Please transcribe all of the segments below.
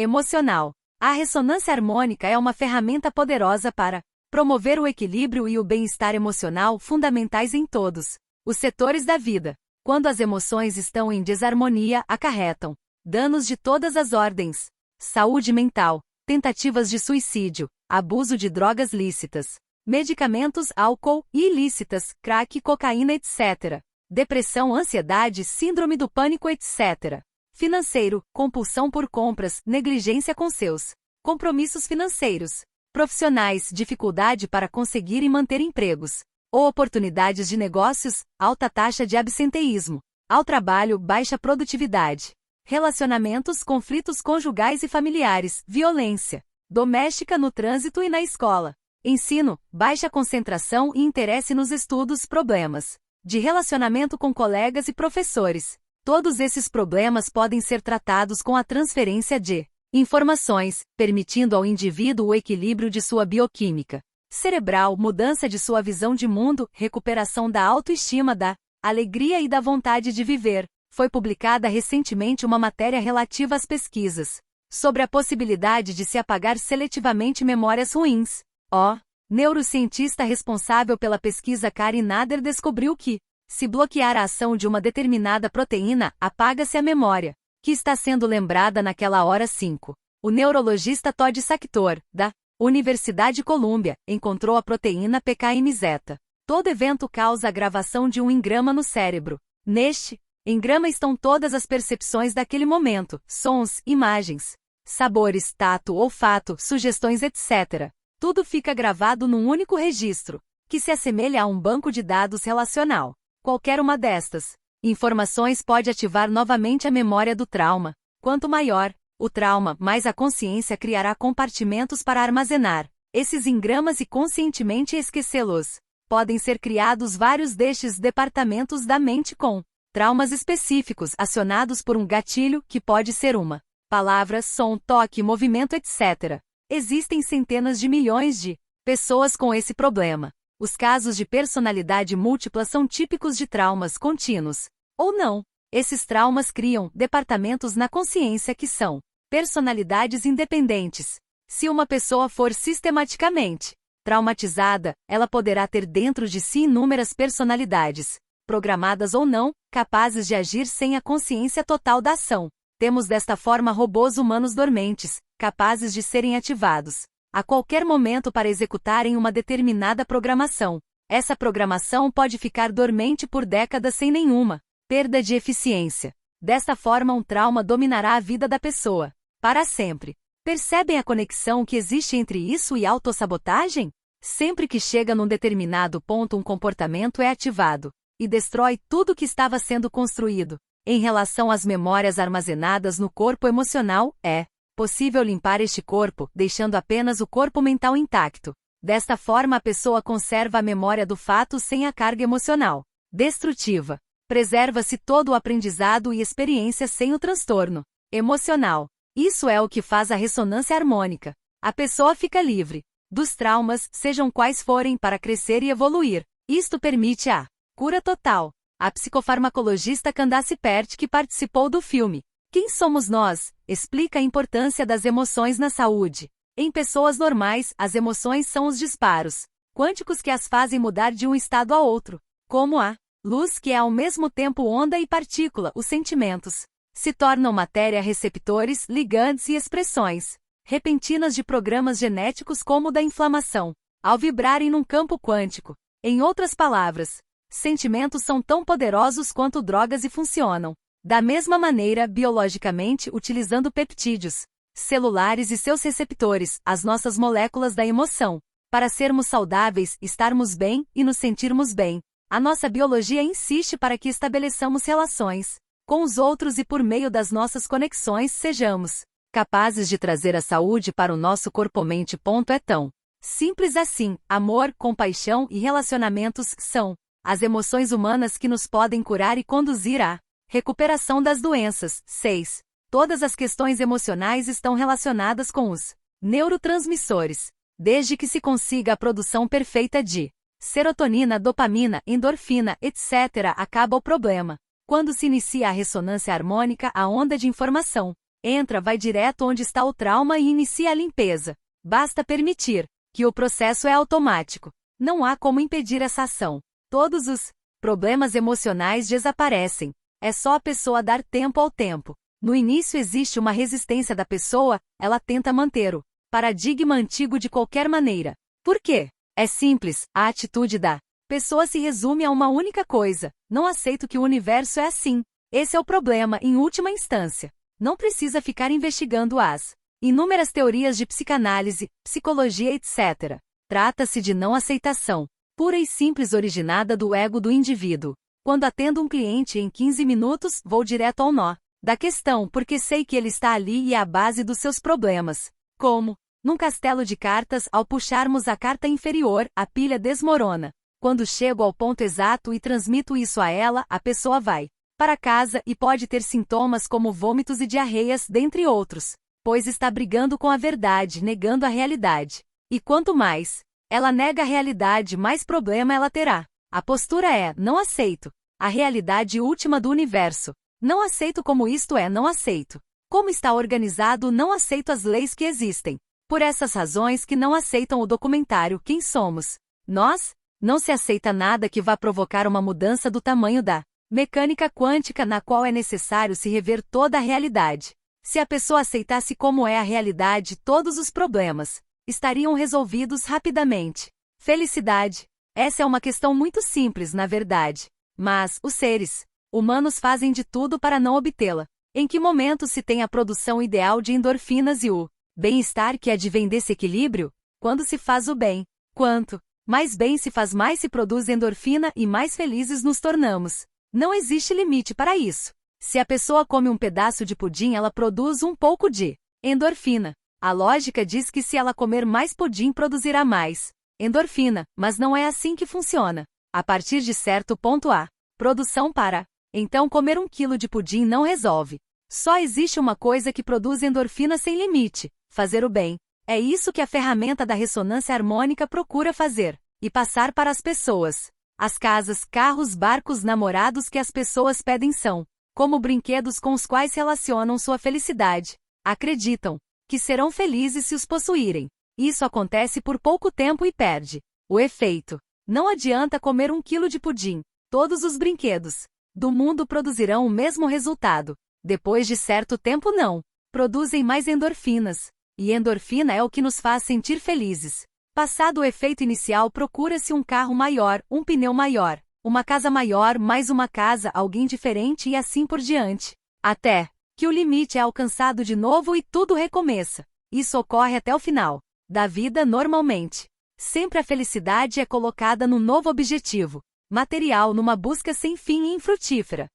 Emocional. A ressonância harmônica é uma ferramenta poderosa para promover o equilíbrio e o bem-estar emocional fundamentais em todos os setores da vida. Quando as emoções estão em desarmonia, acarretam danos de todas as ordens: saúde mental, tentativas de suicídio, abuso de drogas lícitas, medicamentos, álcool e ilícitas, crack, cocaína, etc. Depressão, ansiedade, síndrome do pânico, etc. Financeiro, compulsão por compras, negligência com seus compromissos financeiros. Profissionais, dificuldade para conseguir e manter empregos ou oportunidades de negócios, alta taxa de absenteísmo. Ao trabalho, baixa produtividade. Relacionamentos, conflitos conjugais e familiares, violência doméstica no trânsito e na escola. Ensino, baixa concentração e interesse nos estudos, problemas de relacionamento com colegas e professores. Todos esses problemas podem ser tratados com a transferência de informações, permitindo ao indivíduo o equilíbrio de sua bioquímica cerebral, mudança de sua visão de mundo, recuperação da autoestima, da alegria e da vontade de viver. Foi publicada recentemente uma matéria relativa às pesquisas sobre a possibilidade de se apagar seletivamente memórias ruins. O neurocientista responsável pela pesquisa Kari Nader descobriu que, se bloquear a ação de uma determinada proteína, apaga-se a memória que está sendo lembrada naquela hora. 5. O neurologista Todd Sacktor, da Universidade Columbia, encontrou a proteína PKM-zeta. Todo evento causa a gravação de um engrama no cérebro. Neste engrama estão todas as percepções daquele momento: sons, imagens, sabores, tato, olfato, sugestões, etc. Tudo fica gravado num único registro, que se assemelha a um banco de dados relacional. Qualquer uma destas informações pode ativar novamente a memória do trauma. Quanto maior o trauma, mais a consciência criará compartimentos para armazenar esses engramas e conscientemente esquecê-los. Podem ser criados vários destes departamentos da mente com traumas específicos acionados por um gatilho, que pode ser uma palavra, som, toque, movimento, etc. Existem centenas de milhões de pessoas com esse problema. Os casos de personalidade múltipla são típicos de traumas contínuos. Ou não. Esses traumas criam departamentos na consciência que são personalidades independentes. Se uma pessoa for sistematicamente traumatizada, ela poderá ter dentro de si inúmeras personalidades, programadas ou não, capazes de agir sem a consciência total da ação. Temos desta forma robôs humanos dormentes, capazes de serem ativados a qualquer momento para executarem uma determinada programação. Essa programação pode ficar dormente por décadas sem nenhuma perda de eficiência. Desta forma, um trauma dominará a vida da pessoa para sempre. Percebem a conexão que existe entre isso e autossabotagem? Sempre que chega num determinado ponto, um comportamento é ativado e destrói tudo que estava sendo construído. Em relação às memórias armazenadas no corpo emocional, é possível limpar este corpo, deixando apenas o corpo mental intacto. Desta forma, a pessoa conserva a memória do fato sem a carga emocional destrutiva. Preserva-se todo o aprendizado e experiência sem o transtorno emocional. Isso é o que faz a ressonância harmônica. A pessoa fica livre dos traumas, sejam quais forem, para crescer e evoluir. Isto permite a cura total. A psicofarmacologista Candace Pert, que participou do filme Quem Somos Nós?, explica a importância das emoções na saúde. Em pessoas normais, as emoções são os disparos quânticos que as fazem mudar de um estado a outro, como a luz, que é ao mesmo tempo onda e partícula. Os sentimentos se tornam matéria, receptores, ligantes e expressões repentinas de programas genéticos, como o da inflamação, ao vibrarem num campo quântico. Em outras palavras, sentimentos são tão poderosos quanto drogas e funcionam da mesma maneira biologicamente, utilizando peptídeos celulares e seus receptores, as nossas moléculas da emoção, para sermos saudáveis, estarmos bem e nos sentirmos bem. A nossa biologia insiste para que estabeleçamos relações com os outros e, por meio das nossas conexões, sejamos capazes de trazer a saúde para o nosso corpo-mente. É tão simples assim. Amor, compaixão e relacionamentos são as emoções humanas que nos podem curar e conduzir à recuperação das doenças. 6. Todas as questões emocionais estão relacionadas com os neurotransmissores. Desde que se consiga a produção perfeita de serotonina, dopamina, endorfina, etc., acaba o problema. Quando se inicia a ressonância harmônica, a onda de informação Entra, vai direto onde está o trauma e inicia a limpeza. Basta permitir, que o processo é automático. Não há como impedir essa ação. Todos os problemas emocionais desaparecem. É só a pessoa dar tempo ao tempo. No início existe uma resistência da pessoa, ela tenta manter o paradigma antigo de qualquer maneira. Por quê? É simples, a atitude da pessoa se resume a uma única coisa: não aceito que o universo é assim. Esse é o problema, em última instância. Não precisa ficar investigando as inúmeras teorias de psicanálise, psicologia, etc. Trata-se de não aceitação, pura e simples, originada do ego do indivíduo. Quando atendo um cliente em 15 minutos, vou direto ao nó da questão, porque sei que ele está ali e é a base dos seus problemas. Como num castelo de cartas, ao puxarmos a carta inferior, a pilha desmorona. Quando chego ao ponto exato e transmito isso a ela, a pessoa vai para casa e pode ter sintomas como vômitos e diarreias, dentre outros, pois está brigando com a verdade, negando a realidade. E quanto mais ela nega a realidade, mais problema ela terá. A postura é: não aceito a realidade última do universo. Não aceito como isto é, não aceito como está organizado, não aceito as leis que existem. Por essas razões que não aceitam o documentário Quem Somos Nós, não se aceita nada que vá provocar uma mudança do tamanho da mecânica quântica, na qual é necessário se rever toda a realidade. Se a pessoa aceitasse como é a realidade, todos os problemas estariam resolvidos rapidamente. Felicidade. Essa é uma questão muito simples, na verdade. Mas os seres humanos fazem de tudo para não obtê-la. Em que momento se tem a produção ideal de endorfinas e o bem-estar que advém desse equilíbrio? Quando se faz o bem. Quanto mais bem se faz, mais se produz endorfina e mais felizes nos tornamos. Não existe limite para isso. Se a pessoa come um pedaço de pudim, ela produz um pouco de endorfina. A lógica diz que se ela comer mais pudim, produzirá mais endorfina, mas não é assim que funciona. A partir de certo ponto há produção para. Então comer 1 quilo de pudim não resolve. Só existe uma coisa que produz endorfina sem limite: fazer o bem. É isso que a ferramenta da ressonância harmônica procura fazer e passar para as pessoas. As casas, carros, barcos, namorados que as pessoas pedem são como brinquedos com os quais relacionam sua felicidade. Acreditam que serão felizes se os possuírem. Isso acontece por pouco tempo e perde o efeito. Não adianta comer 1 quilo de pudim. Todos os brinquedos do mundo produzirão o mesmo resultado. Depois de certo tempo não produzem mais endorfinas. E endorfina é o que nos faz sentir felizes. Passado o efeito inicial, procura-se um carro maior, um pneu maior, uma casa maior, mais uma casa, alguém diferente e assim por diante. Até que o limite é alcançado de novo e tudo recomeça. Isso ocorre até o final da vida normalmente. Sempre a felicidade é colocada no novo objetivo material, numa busca sem fim e infrutífera.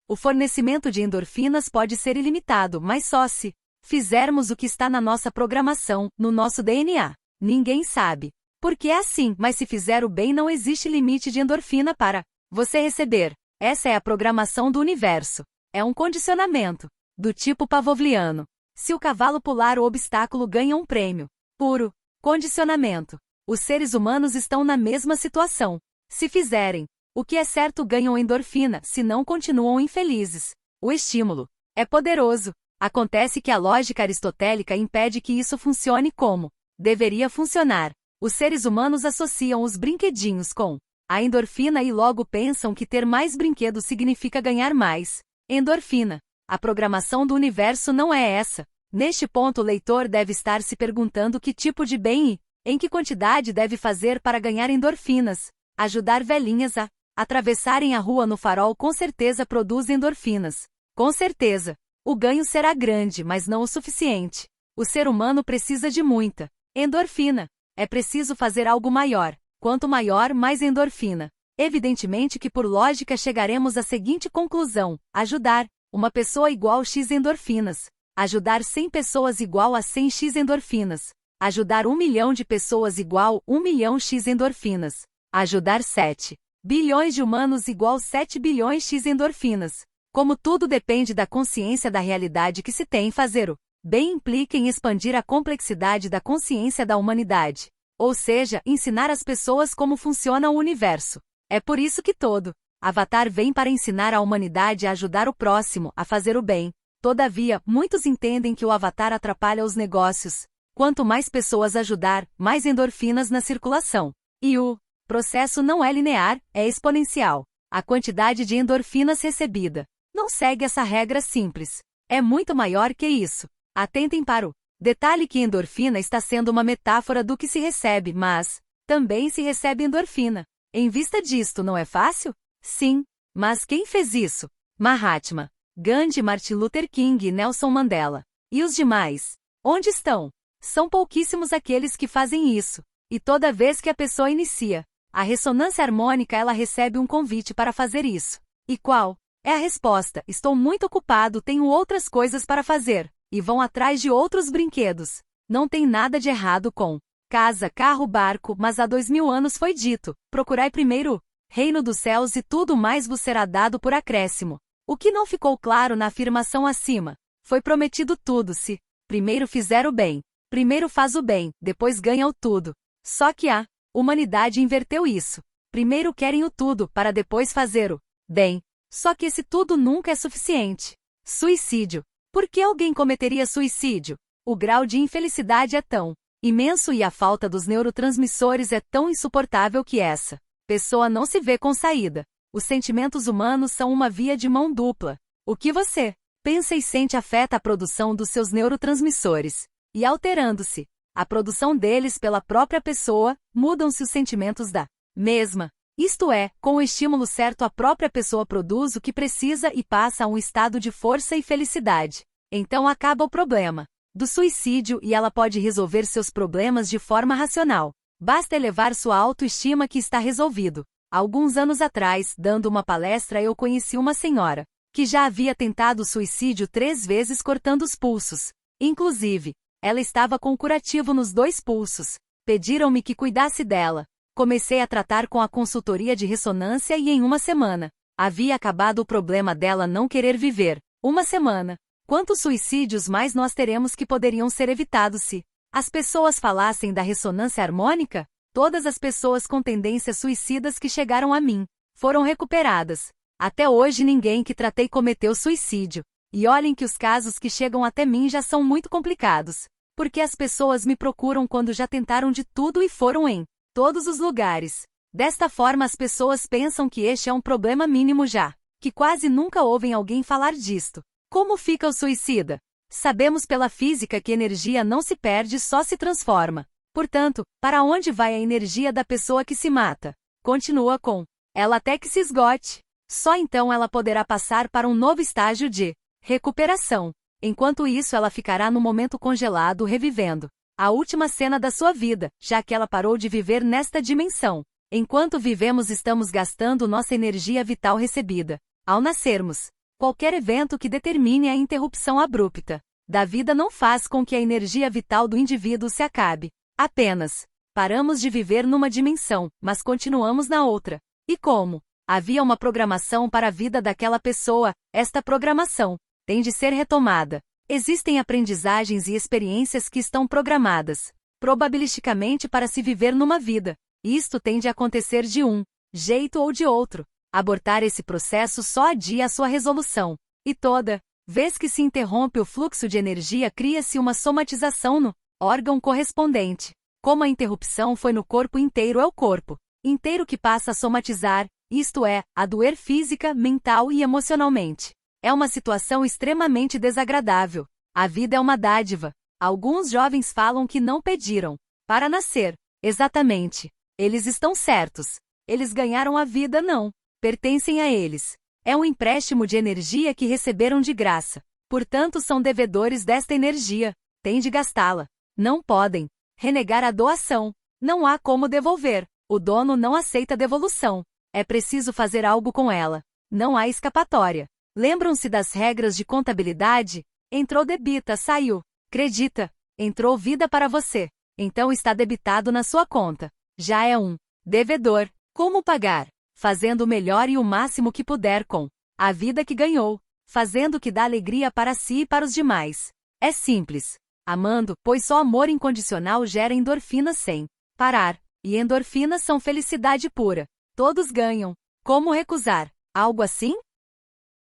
O fornecimento de endorfinas pode ser ilimitado, mas só se fizermos o que está na nossa programação, no nosso DNA. Ninguém sabe por que é assim, mas se fizer o bem, não existe limite de endorfina para você receber. Essa é a programação do universo. É um condicionamento do tipo pavloviano. Se o cavalo pular o obstáculo, ganha um prêmio. Puro condicionamento. Os seres humanos estão na mesma situação. Se fizerem o que é certo, ganham endorfina, se não, continuam infelizes. O estímulo é poderoso. Acontece que a lógica aristotélica impede que isso funcione como deveria funcionar. Os seres humanos associam os brinquedinhos com a endorfina e logo pensam que ter mais brinquedos significa ganhar mais endorfina. A programação do universo não é essa. Neste ponto, o leitor deve estar se perguntando que tipo de bem e em que quantidade deve fazer para ganhar endorfinas. Ajudar velhinhas a atravessarem a rua no farol com certeza produz endorfinas. Com certeza. O ganho será grande, mas não o suficiente. O ser humano precisa de muita endorfina. É preciso fazer algo maior. Quanto maior, mais endorfina. Evidentemente que por lógica chegaremos à seguinte conclusão: ajudar uma pessoa igual X endorfinas. Ajudar 100 pessoas igual a 100x endorfinas. Ajudar 1 milhão de pessoas igual 1 milhão X endorfinas. Ajudar 7 bilhões de humanos igual 7 bilhões X endorfinas. Como tudo depende da consciência da realidade que se tem, fazer o bem implica em expandir a complexidade da consciência da humanidade. Ou seja, ensinar às pessoas como funciona o universo. É por isso que todo Avatar vem para ensinar a humanidade a ajudar o próximo, a fazer o bem. Todavia, muitos entendem que o avatar atrapalha os negócios. Quanto mais pessoas ajudar, mais endorfinas na circulação. E o processo não é linear, é exponencial. A quantidade de endorfinas recebida não segue essa regra simples. É muito maior que isso. Atentem para o detalhe que endorfina está sendo uma metáfora do que se recebe, mas também se recebe endorfina. Em vista disto, não é fácil? Sim. Mas quem fez isso? Mahatma Gandhi, Martin Luther King e Nelson Mandela. E os demais? Onde estão? São pouquíssimos aqueles que fazem isso. E toda vez que a pessoa inicia a ressonância harmônica, ela recebe um convite para fazer isso. E qual é a resposta? Estou muito ocupado, tenho outras coisas para fazer. E vão atrás de outros brinquedos. Não tem nada de errado com casa, carro, barco, mas há 2000 anos foi dito: procurai primeiro o reino dos céus e tudo mais vos será dado por acréscimo. O que não ficou claro na afirmação acima? Foi prometido tudo se primeiro fizer o bem. Primeiro faz o bem, depois ganha o tudo. Só que a humanidade inverteu isso. Primeiro querem o tudo, para depois fazer o bem. Só que esse tudo nunca é suficiente. Suicídio. Por que alguém cometeria suicídio? O grau de infelicidade é tão imenso e a falta dos neurotransmissores é tão insuportável que essa pessoa não se vê com saída. Os sentimentos humanos são uma via de mão dupla. O que você pensa e sente afeta a produção dos seus neurotransmissores. E alterando-se a produção deles pela própria pessoa, mudam-se os sentimentos da mesma. Isto é, com o estímulo certo a própria pessoa produz o que precisa e passa a um estado de força e felicidade. Então acaba o problema do suicídio e ela pode resolver seus problemas de forma racional. Basta elevar sua autoestima que está resolvido. Alguns anos atrás, dando uma palestra, eu conheci uma senhora que já havia tentado suicídio 3 vezes cortando os pulsos. Inclusive, ela estava com curativo nos 2 pulsos. Pediram-me que cuidasse dela. Comecei a tratar com a consultoria de ressonância e em uma semana havia acabado o problema dela não querer viver. Uma semana. Quantos suicídios mais nós teremos que poderiam ser evitados se as pessoas falassem da ressonância harmônica? Todas as pessoas com tendências suicidas que chegaram a mim foram recuperadas. Até hoje ninguém que tratei cometeu suicídio. E olhem que os casos que chegam até mim já são muito complicados. Porque as pessoas me procuram quando já tentaram de tudo e foram em todos os lugares. Desta forma as pessoas pensam que este é um problema mínimo já, que quase nunca ouvem alguém falar disto. Como fica o suicida? Sabemos pela física que energia não se perde, só se transforma. Portanto, para onde vai a energia da pessoa que se mata? Continua com ela até que se esgote. Só então ela poderá passar para um novo estágio de recuperação. Enquanto isso ela ficará no momento congelado revivendo a última cena da sua vida, já que ela parou de viver nesta dimensão. Enquanto vivemos estamos gastando nossa energia vital recebida. Ao nascermos, qualquer evento que determine a interrupção abrupta da vida não faz com que a energia vital do indivíduo se acabe. Apenas paramos de viver numa dimensão, mas continuamos na outra. E como havia uma programação para a vida daquela pessoa, esta programação tem de ser retomada. Existem aprendizagens e experiências que estão programadas, probabilisticamente para se viver numa vida. Isto tem de acontecer de um jeito ou de outro. Abortar esse processo só adia a sua resolução. E toda vez que se interrompe o fluxo de energia, cria-se uma somatização no órgão correspondente. Como a interrupção foi no corpo inteiro, é o corpo inteiro que passa a somatizar, isto é, a doer física, mental e emocionalmente. É uma situação extremamente desagradável. A vida é uma dádiva. Alguns jovens falam que não pediram para nascer. Exatamente. Eles estão certos. Eles ganharam a vida, não. Pertencem a eles. É um empréstimo de energia que receberam de graça. Portanto, são devedores desta energia. Têm de gastá-la. Não podem renegar a doação. Não há como devolver. O dono não aceita devolução. É preciso fazer algo com ela. Não há escapatória. Lembram-se das regras de contabilidade? Entrou debita, saiu credita. Entrou vida para você. Então está debitado na sua conta. Já é um devedor. Como pagar? Fazendo o melhor e o máximo que puder com a vida que ganhou. Fazendo o que dá alegria para si e para os demais. É simples. Amando, pois só amor incondicional gera endorfinas sem parar. E endorfinas são felicidade pura. Todos ganham. Como recusar algo assim?